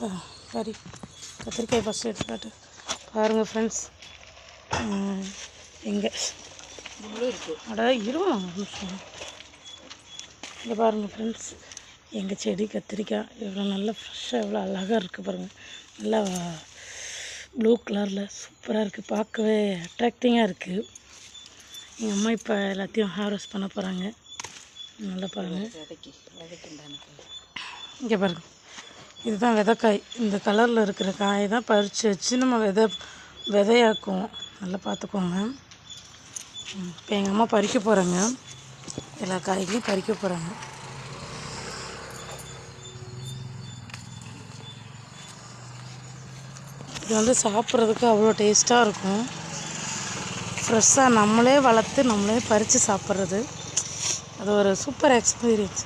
கறி கத்திரிக்காய் ஃபஸ்ட்டு எடுத்துக்காட்டு பாருங்கள் ஃப்ரெண்ட்ஸ். எங்கே அட இருவோம் நிமிஷம். இங்கே பாருங்கள் ஃப்ரெண்ட்ஸ், எங்கள் செடி கத்திரிக்காய் எவ்வளோ நல்லா ஃப்ரெஷ்ஷாக எவ்வளோ அழகாக இருக்குது பாருங்கள். நல்லா ப்ளூ கலரில் சூப்பராக இருக்குது, பார்க்கவே அட்ராக்டிங்காக இருக்குது. எங்கள் அம்மா இப்போ எல்லாத்தையும் ஹார்வெஸ்ட் பண்ண போகிறாங்க. நல்லா பாருங்கள். இங்கே பாருங்கள், இதுதான் விதைக்காய். இந்த கலரில் இருக்கிற காயை தான் பறித்து வச்சு நம்ம விதையாக்குவோம். நல்லா பார்த்துக்கோங்க. இப்போ எங்கள் அம்மா பறிக்க போகிறாங்க, எல்லா காய்களையும் பறிக்க போகிறாங்க. இது வந்து சாப்பிட்றதுக்கு அவ்வளோ டேஸ்ட்டாக இருக்கும். ஃப்ரெஷ்ஷாக நம்மளே வளர்த்து நம்மளே பறித்து சாப்பிட்றது அது ஒரு சூப்பர் எக்ஸ்பீரியன்ஸ்.